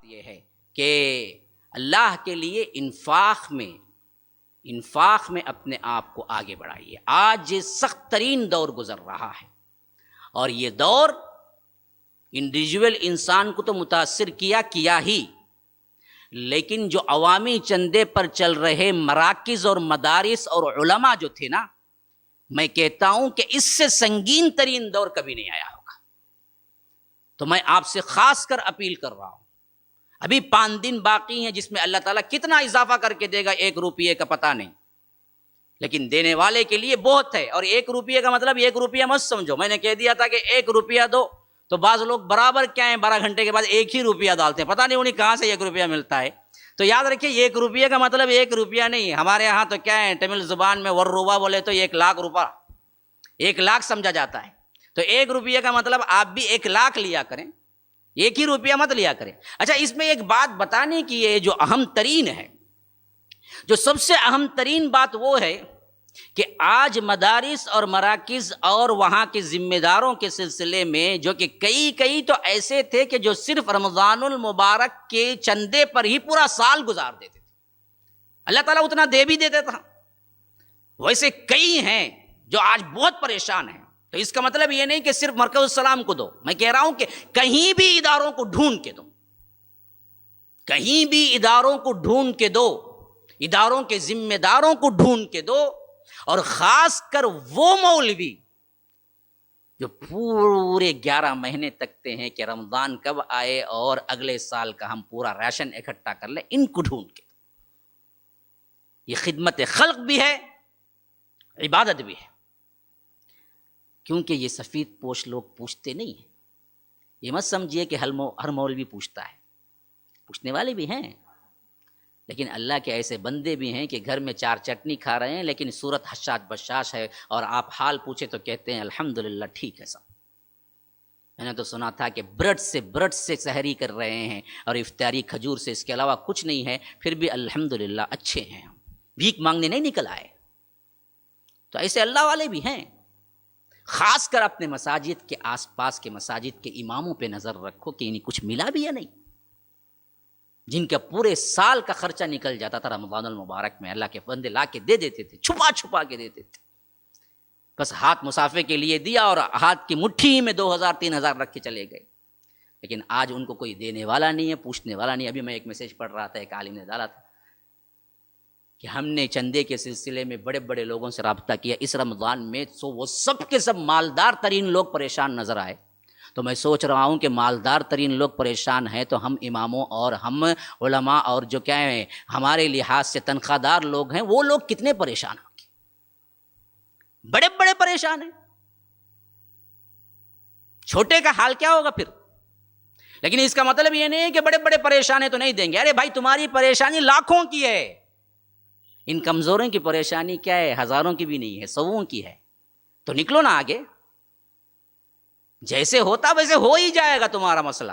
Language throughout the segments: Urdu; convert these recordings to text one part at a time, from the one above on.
یہ ہے کہ اللہ کے لیے انفاق میں اپنے آپ کو آگے بڑھائیے۔ آج سخت ترین دور گزر رہا ہے اور یہ دور انڈیویجول انسان کو تو متاثر کیا ہی، لیکن جو عوامی چندے پر چل رہے مراکز اور مدارس اور علماء جو تھے نا، میں کہتا ہوں کہ اس سے سنگین ترین دور کبھی نہیں آیا ہوگا۔ تو میں آپ سے خاص کر اپیل کر رہا ہوں، ابھی 5 دن باقی ہیں جس میں اللہ تعالیٰ کتنا اضافہ کر کے دے گا 1 روپیے کا پتہ نہیں، لیکن دینے والے کے لیے بہت ہے۔ اور 1 روپیے کا مطلب 1 روپیہ مت سمجھو، میں نے کہہ دیا تھا کہ 1 روپیہ دو، تو بعض لوگ برابر کیا ہیں 12 گھنٹے کے بعد 1 ہی روپیہ ڈالتے ہیں، پتہ نہیں انہیں کہاں سے 1 روپیہ ملتا ہے۔ تو یاد رکھیے 1 روپیے کا مطلب 1 روپیہ نہیں، ہمارے ہاں تو کیا ہے تمل زبان میں ورروبا بولے تو 1 لاکھ روپیہ، 1 لاکھ سمجھا جاتا ہے۔ تو 1 روپیے کا مطلب آپ بھی 1 لاکھ لیا کریں، 1 ہی روپیہ مت لیا کریں۔ اچھا، اس میں ایک بات بتانے کی ہے جو اہم ترین ہے، جو سب سے اہم ترین بات وہ ہے کہ آج مدارس اور مراکز اور وہاں کے ذمہ داروں کے سلسلے میں جو کہ کئی تو ایسے تھے کہ جو صرف رمضان المبارک کے چندے پر ہی پورا سال گزار دیتے تھے، اللہ تعالیٰ اتنا دے بھی دیتا تھا، ویسے کئی ہیں جو آج بہت پریشان ہیں۔ تو اس کا مطلب یہ نہیں کہ صرف مرکز السلام کو دو، میں کہہ رہا ہوں کہ کہیں بھی اداروں کو ڈھونڈ کے دو، کہیں بھی اداروں کو ڈھونڈ کے دو، اداروں کے ذمہ داروں کو ڈھونڈ کے دو، اور خاص کر وہ مولوی جو پورے 11 مہینے تکتے ہیں کہ رمضان کب آئے اور اگلے سال کا ہم پورا راشن اکٹھا کر لیں، ان کو ڈھونڈ کے دو۔ یہ خدمت خلق بھی ہے، عبادت بھی ہے، کیونکہ یہ سفید پوش لوگ پوچھتے نہیں ہیں۔ یہ مت سمجھیے کہ ہر مولوی پوچھتا ہے، پوچھنے والے بھی ہیں، لیکن اللہ کے ایسے بندے بھی ہیں کہ گھر میں 4 چٹنی کھا رہے ہیں لیکن صورت حشاش بشاش ہے، اور آپ حال پوچھے تو کہتے ہیں الحمدللہ ٹھیک ہے صاحب۔ میں نے تو سنا تھا کہ بریڈ سے سحری کر رہے ہیں اور افطاری کھجور سے، اس کے علاوہ کچھ نہیں ہے، پھر بھی الحمدللہ اچھے ہیں، ہم بھیک مانگنے نہیں نکل آئے۔ تو ایسے اللہ والے بھی ہیں۔ خاص کر اپنے مساجد کے آس پاس کے مساجد کے اماموں پہ نظر رکھو کہ انہیں کچھ ملا بھی یا نہیں، جن کا پورے سال کا خرچہ نکل جاتا تھا رمضان المبارک میں، اللہ کے بندے لا کے دے دیتے تھے، چھپا کے دیتے تھے، بس ہاتھ مسافے کے لیے دیا اور ہاتھ کی مٹھی میں 2000-3000 رکھ کے چلے گئے۔ لیکن آج ان کو کوئی دینے والا نہیں ہے، پوچھنے والا نہیں۔ ابھی میں ایک میسج پڑھ رہا تھا، ایک عالم نے ڈالا تھا کہ ہم نے چندے کے سلسلے میں بڑے لوگوں سے رابطہ کیا اس رمضان میں، وہ سب کے سب مالدار ترین لوگ پریشان نظر آئے۔ تو میں سوچ رہا ہوں کہ مالدار ترین لوگ پریشان ہیں تو ہم اماموں اور ہم علماء اور جو کیا ہیں ہمارے لحاظ سے تنخواہ دار لوگ ہیں، وہ لوگ کتنے پریشان ہوں گے؟ بڑے پریشان ہیں۔ چھوٹے کا حال کیا ہوگا پھر؟ لیکن اس کا مطلب یہ نہیں ہے کہ بڑے پریشان ہیں تو نہیں دیں گے۔ ارے بھائی، تمہاری پریشانی لاکھوں کی ہے، ان کمزوروں کی پریشانی کیا ہے؟ ہزاروں کی بھی نہیں ہے، سووں کی ہے۔ تو نکلو نا آگے، جیسے ہوتا ویسے ہو ہی جائے گا تمہارا مسئلہ۔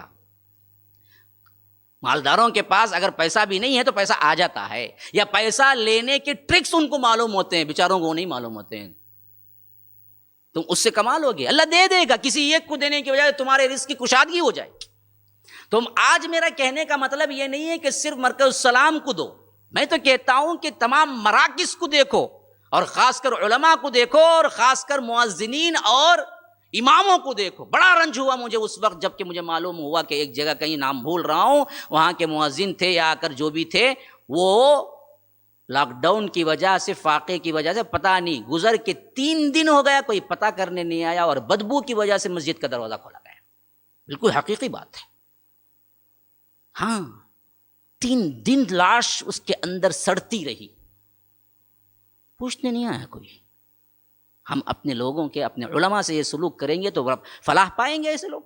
مالداروں کے پاس اگر پیسہ بھی نہیں ہے تو پیسہ آ جاتا ہے، یا پیسہ لینے کے ٹرکس ان کو معلوم ہوتے ہیں، بیچاروں کو نہیں معلوم ہوتے ہیں۔ تم اس سے کما لو گے، اللہ دے دے گا، کسی ایک کو دینے کی وجہ سے تمہارے رزق کی کشادگی ہو جائے گی۔ تم آج میرا کہنے کا مطلب یہ نہیں ہے کہ صرف مرکز السلام کو دو، میں تو کہتا ہوں کہ تمام مراکز کو دیکھو، اور خاص کر علماء کو دیکھو، اور خاص کر مؤذنین اور اماموں کو دیکھو۔ بڑا رنج ہوا مجھے اس وقت جب کہ مجھے معلوم ہوا کہ ایک جگہ، کہیں نام بھول رہا ہوں، وہاں کے مؤذن تھے یا آ کر جو بھی تھے، وہ لاک ڈاؤن کی وجہ سے، فاقے کی وجہ سے، پتہ نہیں گزر کے 3 دن ہو گیا، کوئی پتہ کرنے نہیں آیا، اور بدبو کی وجہ سے مسجد کا دروازہ کھولا گیا۔ بالکل حقیقی بات ہے۔ ہاں، 3 دن لاش اس کے اندر سڑتی رہی، پوچھنے نہیں آیا کوئی۔ ہم اپنے لوگوں کے، اپنے علماء سے یہ سلوک کریں گے تو فلاح پائیں گے ایسے لوگ۔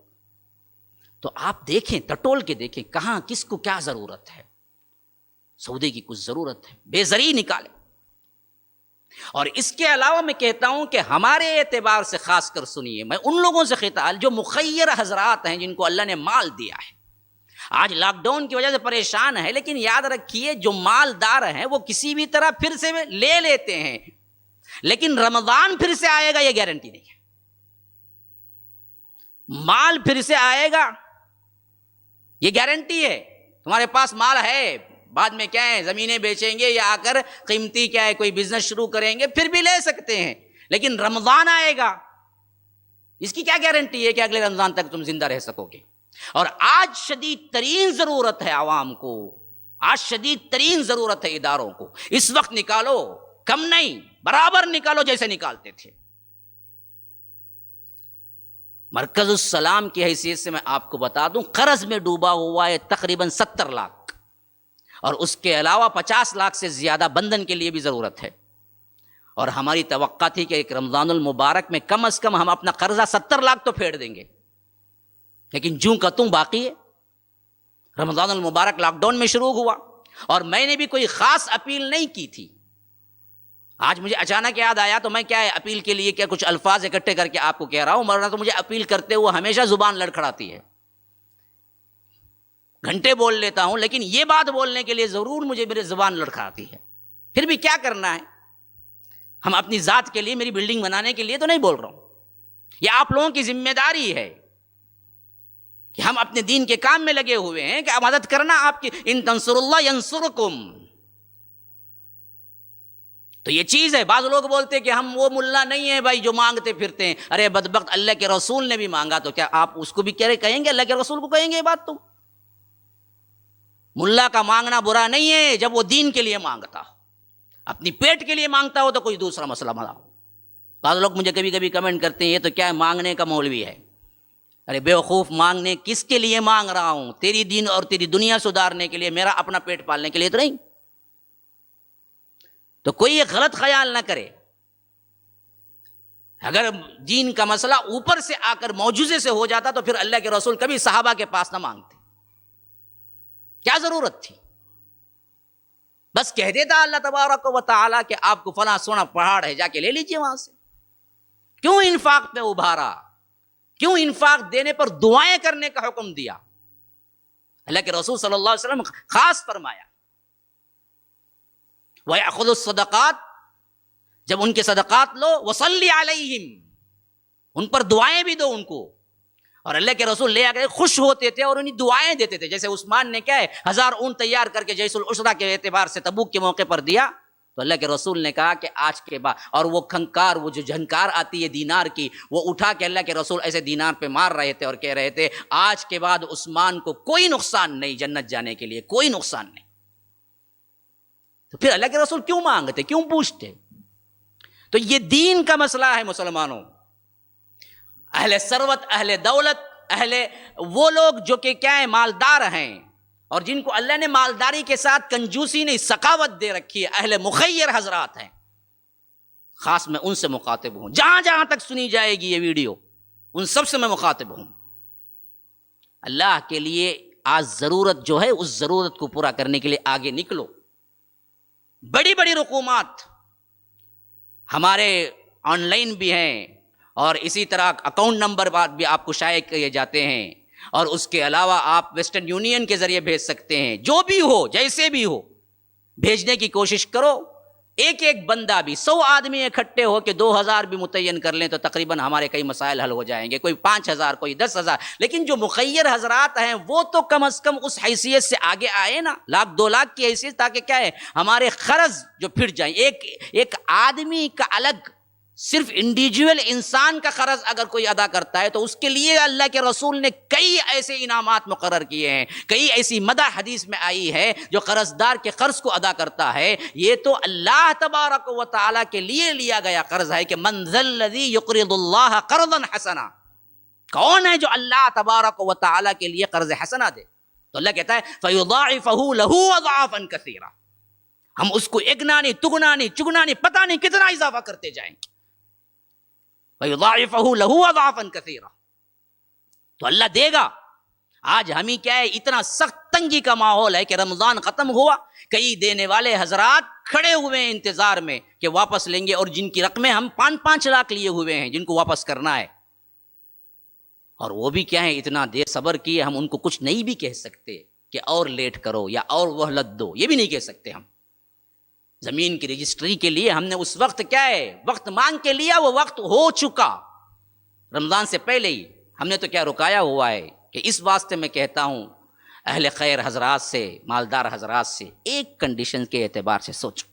تو آپ دیکھیں، ٹٹول کے دیکھیں کہاں کس کو کیا ضرورت ہے۔ سودے کی کچھ ضرورت ہے، بے زری نکالیں۔ اور اس کے علاوہ میں کہتا ہوں کہ ہمارے اعتبار سے خاص کر سنیے، میں ان لوگوں سے خطاب جو مخیر حضرات ہیں، جن کو اللہ نے مال دیا ہے، آج لاک ڈاؤن کی وجہ سے پریشان ہے، لیکن یاد رکھیے جو مالدار ہیں وہ کسی بھی طرح پھر سے لے لیتے ہیں، لیکن رمضان پھر سے آئے گا یہ گارنٹی نہیں ہے۔ مال پھر سے آئے گا یہ گارنٹی ہے، تمہارے پاس مال ہے، بعد میں کیا ہے زمینیں بیچیں گے یا آ کر قیمتی کیا ہے کوئی بزنس شروع کریں گے پھر بھی لے سکتے ہیں، لیکن رمضان آئے گا، اس کی کیا گارنٹی ہے کہ اگلے رمضان تک تم زندہ رہ سکو گے؟ اور آج شدید ترین ضرورت ہے عوام کو، آج شدید ترین ضرورت ہے اداروں کو، اس وقت نکالو، کم نہیں برابر نکالو جیسے نکالتے تھے۔ مرکز السلام کی حیثیت سے میں آپ کو بتا دوں قرض میں ڈوبا ہوا ہے تقریباً 70 لاکھ، اور اس کے علاوہ 50 لاکھ سے زیادہ بندھن کے لیے بھی ضرورت ہے، اور ہماری توقع تھی کہ ایک رمضان المبارک میں کم از کم ہم اپنا قرضہ 70 لاکھ تو پھیڑ دیں گے، لیکن جوں کا توں باقی ہے۔ رمضان المبارک لاک ڈاؤن میں شروع ہوا، اور میں نے بھی کوئی خاص اپیل نہیں کی تھی، آج مجھے اچانک یاد آیا تو میں کیا ہے اپیل کے لیے کیا کچھ الفاظ اکٹھے کر کے آپ کو کہہ رہا ہوں، ورنہ تو مجھے اپیل کرتے ہوئے ہمیشہ زبان لڑکھڑاتی ہے، گھنٹے بول لیتا ہوں، لیکن یہ بات بولنے کے لیے ضرور مجھے میری زبان لڑکھڑاتی ہے۔ پھر بھی کیا کرنا ہے، ہم اپنی ذات کے لیے، میری بلڈنگ بنانے کے لیے تو نہیں بول رہا ہوں، یہ آپ لوگوں کی ذمہ داری ہے کہ ہم اپنے دین کے کام میں لگے ہوئے ہیں کہ مدد کرنا آپ کی، ان تنصر اللہ ینصرکم، تو یہ چیز ہے۔ بعض لوگ بولتے کہ ہم وہ ملا نہیں ہیں بھائی جو مانگتے پھرتے ہیں، ارے بدبخت اللہ کے رسول نے بھی مانگا، تو کیا آپ اس کو بھی کہیں گے، اللہ کے رسول کو کہیں گے یہ بات؟ تم ملا کا مانگنا برا نہیں ہے جب وہ دین کے لیے مانگتا ہو، اپنی پیٹ کے لیے مانگتا ہو تو کوئی دوسرا مسئلہ بنا ہو۔ بعض لوگ مجھے کبھی کبھی کمنٹ کرتے ہیں یہ تو کیا ہے مانگنے کا مولوی ہے، ارے بیوقوف، مانگنے کس کے لیے مانگ رہا ہوں؟ تیری دین اور تیری دنیا سدھارنے کے لیے، میرا اپنا پیٹ پالنے کے لیے تو نہیں۔ تو کوئی یہ غلط خیال نہ کرے، اگر دین کا مسئلہ اوپر سے آ کر معجزے سے ہو جاتا تو پھر اللہ کے رسول کبھی صحابہ کے پاس نہ مانگتے، کیا ضرورت تھی؟ بس کہہ دیتا اللہ تبارک و تعالیٰ کہ آپ کو فلاں سونا پہاڑ ہے، جا کے لے لیجئے وہاں سے۔ کیوں انفاق پہ ابھارا؟ کیوں انفاق دینے پر دعائیں کرنے کا حکم دیا؟ اللہ کے رسول صلی اللہ علیہ وسلم خاص فرمایا وَيَأْخُذُ الصَّدَقَاتِ، جب ان کے صدقات لو، وَصَلِّ عَلَيْهِمْ، ان پر دعائیں بھی دو ان کو۔ اور اللہ کے رسول لے آ کے خوش ہوتے تھے اور انہیں دعائیں دیتے تھے، جیسے عثمان نے کیا ہے 1000 اونٹ تیار کر کے جیش العسرہ کے اعتبار سے تبوک کے موقع پر دیا، تو اللہ کے رسول نے کہا کہ آج کے بعد، اور وہ کھنکار، وہ جو جھنکار آتی ہے دینار کی، وہ اٹھا کے اللہ کے رسول ایسے دینار پہ مار رہے تھے اور کہہ رہے تھے آج کے بعد عثمان کو کوئی نقصان نہیں جنت جانے کے لیے، کوئی نقصان نہیں۔ تو پھر اللہ کے رسول کیوں مانگتے، کیوں پوچھتے؟ تو یہ دین کا مسئلہ ہے مسلمانوں۔ اہل ثروت، اہل دولت، وہ لوگ جو کہ کیا ہے مالدار ہیں، اور جن کو اللہ نے مالداری کے ساتھ کنجوسی نہیں سخاوت دے رکھی ہے، اہل مخیر حضرات ہیں، خاص میں ان سے مخاطب ہوں، جہاں جہاں تک سنی جائے گی یہ ویڈیو ان سب سے میں مخاطب ہوں۔ اللہ کے لیے آج ضرورت جو ہے اس ضرورت کو پورا کرنے کے لیے آگے نکلو۔ بڑی بڑی رقومات ہمارے آن لائن بھی ہیں، اور اسی طرح اکاؤنٹ نمبر بھی آپ کو شائع کیے جاتے ہیں، اور اس کے علاوہ آپ ویسٹرن یونین کے ذریعے بھیج سکتے ہیں، جو بھی ہو جیسے بھی ہو بھیجنے کی کوشش کرو۔ ایک ایک بندہ بھی 100 آدمی اکٹھے ہو کے 2000 بھی متعین کر لیں تو تقریباً ہمارے کئی مسائل حل ہو جائیں گے، کوئی 5000 کوئی 10,000، لیکن جو مخیر حضرات ہیں وہ تو کم از کم اس حیثیت سے آگے آئے نا، 1,00,000 2,00,000 کی حیثیت، تاکہ کیا ہے ہمارے قرض جو پھٹ جائیں۔ ایک آدمی کا الگ، صرف انڈیویجول انسان کا قرض اگر کوئی ادا کرتا ہے تو اس کے لیے اللہ کے رسول نے کئی ایسے انعامات مقرر کیے ہیں، کئی ایسی مدح حدیث میں آئی ہے جو قرض دار کے قرض کو ادا کرتا ہے، یہ تو اللہ تبارک و تعالیٰ کے لیے لیا گیا قرض ہے کہ من ذا الذی یقرض اللہ قرضا حسنا، کون ہے جو اللہ تبارک و تعالیٰ کے لیے قرض حسنا دے؟ تو اللہ کہتا ہے فَيُضَاعِفَهُ لَهُ أَضْعَافًا كَثِيرًا، ہم اس کو اگنا نہیں، تگنا نہیں، چگنا نہیں، پتہ نہیں کتنا اضافہ کرتے جائیں گے۔ فَيُضَاعِفَهُ لَهُ أَضْعَافًا كَثِيرًا، تو اللہ دے گا۔ آج ہمیں کیا ہے اتنا سخت تنگی کا ماحول ہے کہ رمضان ختم ہوا، کئی دینے والے حضرات کھڑے ہوئے ہیں انتظار میں کہ واپس لیں گے، اور جن کی رقمیں ہم 5-5 لاکھ لیے ہوئے ہیں جن کو واپس کرنا ہے، اور وہ بھی کیا ہے اتنا دیر صبر کیے، ہم ان کو کچھ نہیں بھی کہہ سکتے کہ اور لیٹ کرو یا اور مہلت دو، یہ بھی نہیں کہہ سکتے ہم۔ زمین کی رجسٹری کے لیے ہم نے اس وقت کیا ہے وقت مانگ کے لیا، وہ وقت ہو چکا رمضان سے پہلے ہی، ہم نے تو کیا رکایا ہوا ہے کہ اس واسطے میں کہتا ہوں اہل خیر حضرات سے، مالدار حضرات سے ایک کنڈیشن کے اعتبار سے سوچو،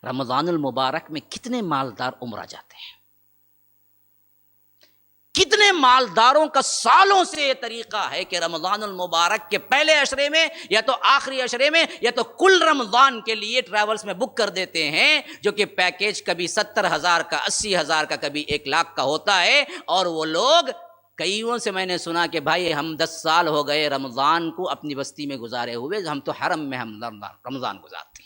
رمضان المبارک میں کتنے مالدار عمرہ جاتے ہیں؟ کتنے مالداروں کا سالوں سے یہ طریقہ ہے کہ رمضان المبارک کے پہلے عشرے میں یا تو آخری عشرے میں یا تو کل رمضان کے لیے ٹریولز میں بک کر دیتے ہیں، جو کہ پیکیج کبھی 70,000 کا، 80,000 کا، کبھی 1,00,000 کا ہوتا ہے، اور وہ لوگ کئیوں سے میں نے سنا کہ بھائی ہم 10 سال ہو گئے رمضان کو اپنی بستی میں گزارے ہوئے، ہم تو حرم میں ہم رمضان گزارتے ہیں۔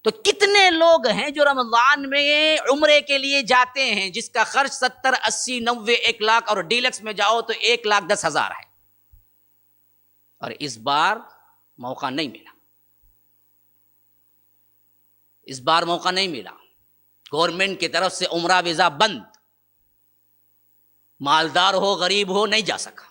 تو کتنے لوگ ہیں جو رمضان میں عمرے کے لیے جاتے ہیں جس کا خرچ 70، 80، 90، 1,00,000 اور ڈیلکس میں جاؤ تو 1,10,000 ہے، اور اس بار موقع نہیں ملا، اس بار موقع نہیں ملا، گورنمنٹ کی طرف سے عمرہ ویزا بند، مالدار ہو غریب ہو نہیں جا سکا۔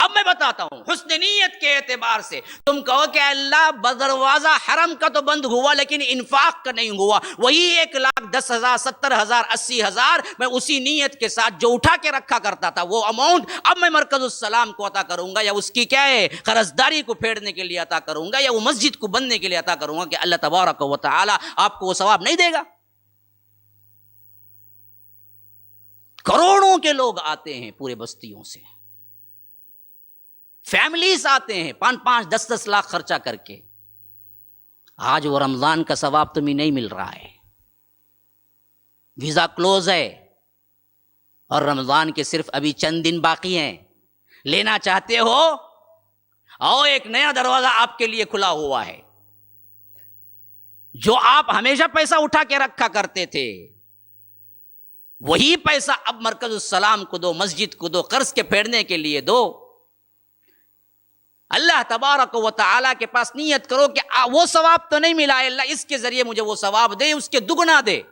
اب میں بتاتا ہوں حسن نیت کے اعتبار سے تم کہو کہ اللہ بدروازہ حرم کا تو بند ہوا لیکن انفاق کا نہیں ہوا، وہی 1,10,000، 70,000، 80,000 میں اسی نیت کے ساتھ جو اٹھا کے رکھا کرتا تھا وہ اماؤنٹ اب میں مرکز السلام کو عطا کروں گا، یا اس کی کیا ہے قرضداری کو پھیرنے کے لیے عطا کروں گا، یا وہ مسجد کو بننے کے لیے عطا کروں گا، کہ اللہ تبارک و تعالی آپ کو وہ ثواب نہیں دے گا؟ کروڑوں کے لوگ آتے ہیں پورے بستیوں سے، فیملیز آتے ہیں 5-5، 10-10 لاکھ خرچہ کر کے، آج وہ رمضان کا ثواب تمہیں نہیں مل رہا ہے، ویزا کلوز ہے اور رمضان کے صرف ابھی چند دن باقی ہیں، لینا چاہتے ہو اور ایک نیا دروازہ آپ کے لیے کھلا ہوا ہے، جو آپ ہمیشہ پیسہ اٹھا کے رکھا کرتے تھے وہی پیسہ اب مرکز السلام کو دو، مسجد کو دو، قرض کے پھیرنے کے لیے دو، اللہ تبارک و تعالیٰ کے پاس نیت کرو کہ وہ ثواب تو نہیں ملا ہے، اللہ اس کے ذریعے مجھے وہ ثواب دے، اس کے دگنا دے،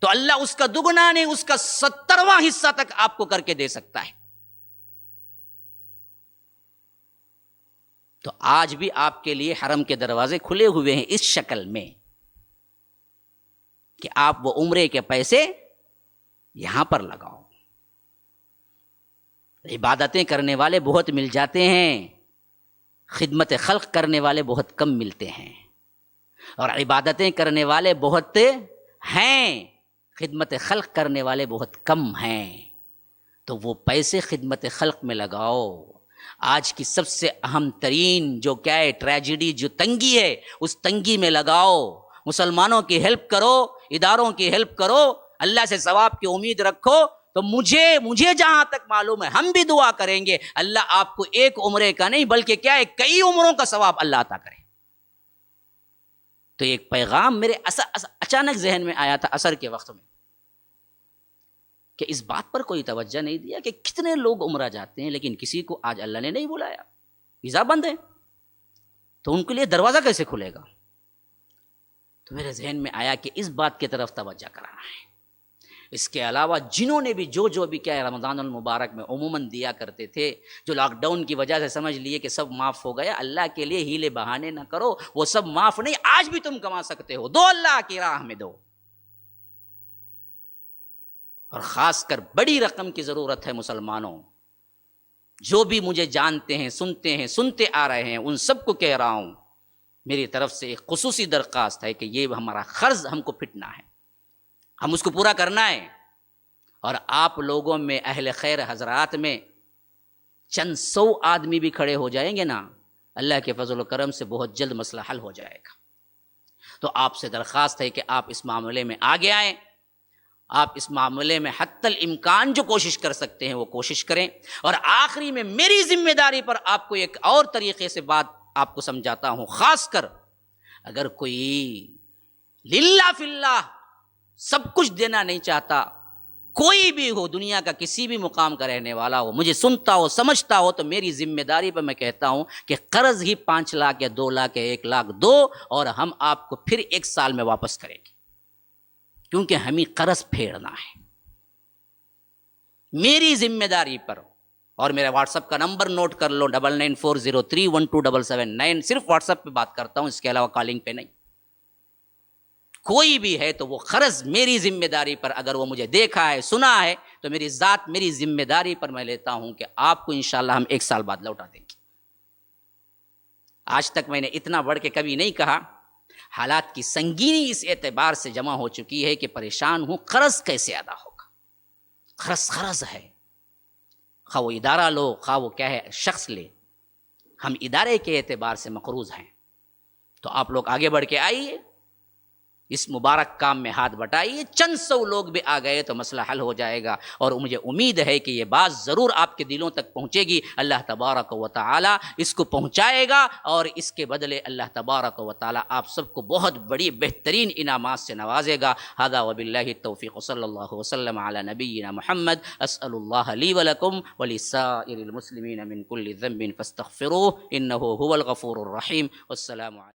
تو اللہ اس کا دگنا نہیں، اس کا 70واں حصہ تک آپ کو کر کے دے سکتا ہے۔ تو آج بھی آپ کے لیے حرم کے دروازے کھلے ہوئے ہیں اس شکل میں کہ آپ وہ عمرے کے پیسے یہاں پر لگاؤ۔ عبادتیں کرنے والے بہت مل جاتے ہیں، خدمت خلق کرنے والے بہت کم ملتے ہیں، اور عبادتیں کرنے والے بہت ہیں، خدمت خلق کرنے والے بہت کم ہیں، تو وہ پیسے خدمت خلق میں لگاؤ۔ آج کی سب سے اہم ترین جو کیا ہے ٹریجڈی، جو تنگی ہے، اس تنگی میں لگاؤ، مسلمانوں کی ہیلپ کرو، اداروں کی ہیلپ کرو، اللہ سے ثواب کی امید رکھو، تو مجھے جہاں تک معلوم ہے ہم بھی دعا کریں گے اللہ آپ کو ایک عمرے کا نہیں بلکہ کیا ہے کئی عمروں کا ثواب اللہ عطا کرے۔ تو ایک پیغام میرے اچانک ذہن میں آیا تھا عصر کے وقت میں، کہ اس بات پر کوئی توجہ نہیں دیا کہ کتنے لوگ عمرہ جاتے ہیں لیکن کسی کو آج اللہ نے نہیں بلایا، ویزا بند ہے، تو ان کے لیے دروازہ کیسے کھلے گا؟ تو میرے ذہن میں آیا کہ اس بات کی طرف توجہ کرانا ہے۔ اس کے علاوہ جنہوں نے بھی جو بھی کیا ہے رمضان المبارک میں عموماً دیا کرتے تھے، جو لاک ڈاؤن کی وجہ سے سمجھ لیے کہ سب معاف ہو گیا، اللہ کے لیے ہیلے بہانے نہ کرو، وہ سب معاف نہیں، آج بھی تم کما سکتے ہو، دو اللہ کی راہ میں دو، اور خاص کر بڑی رقم کی ضرورت ہے مسلمانوں، جو بھی مجھے جانتے ہیں، سنتے آ رہے ہیں، ان سب کو کہہ رہا ہوں، میری طرف سے ایک خصوصی درخواست ہے کہ یہ ہمارا قرض ہم کو پھٹنا ہے، ہم اس کو پورا کرنا ہے، اور آپ لوگوں میں اہل خیر حضرات میں چند 100 آدمی بھی کھڑے ہو جائیں گے نا، اللہ کے فضل و کرم سے بہت جلد مسئلہ حل ہو جائے گا۔ تو آپ سے درخواست ہے کہ آپ اس معاملے میں آگے آئیں، آپ اس معاملے میں حتی الامکان جو کوشش کر سکتے ہیں وہ کوشش کریں، اور آخری میں میری ذمہ داری پر آپ کو ایک اور طریقے سے بات آپ کو سمجھاتا ہوں، خاص کر اگر کوئی للہ فی اللہ سب کچھ دینا نہیں چاہتا، کوئی بھی ہو، دنیا کا کسی بھی مقام کا رہنے والا ہو، مجھے سنتا ہو، سمجھتا ہو، تو میری ذمہ داری پر میں کہتا ہوں کہ قرض ہی 5 لاکھ یا 2 لاکھ یا 1 لاکھ دو، اور ہم آپ کو پھر 1 سال میں واپس کریں گے، کیونکہ ہمیں قرض پھیرنا ہے میری ذمہ داری پر۔ اور میرا واٹس ایپ کا نمبر نوٹ کر لو، 9940312779، صرف واٹس ایپ پہ بات کرتا ہوں، اس کے علاوہ کالنگ پہ نہیں۔ کوئی بھی ہے تو وہ قرض میری ذمہ داری پر، اگر وہ مجھے دیکھا ہے، سنا ہے، تو میری ذمہ داری پر میں لیتا ہوں کہ آپ کو انشاءاللہ ہم 1 سال بعد لوٹا دیں گے۔ آج تک میں نے اتنا بڑھ کے کبھی نہیں کہا. حالات کی سنگینی اس اعتبار سے جمع ہو چکی ہے کہ پریشان ہوں قرض کیسے ادا ہوگا. قرض ہے، خواہ وہ ادارہ لو خواہ وہ کیا ہے شخص لے، ہم ادارے کے اعتبار سے مقروض ہیں. تو آپ لوگ آگے بڑھ کے آئیے، اس مبارک کام میں ہاتھ بٹائیے. چند سو لوگ بھی آ گئے تو مسئلہ حل ہو جائے گا، اور مجھے امید ہے کہ یہ بات ضرور آپ کے دلوں تک پہنچے گی. اللہ تبارک و تعالی اس کو پہنچائے گا، اور اس کے بدلے اللہ تبارک و تعالی آپ سب کو بہت بڑی بہترین انعامات سے نوازے گا. ھذا وباللہ التوفیق، صلی اللہ وسلم علی نبینا محمد. اسأل اللہ لی ولکم ولسائر المسلمین من کل ذنب فاستغفروہ انہ هو الغفور الرحیم. والسلام علیکم.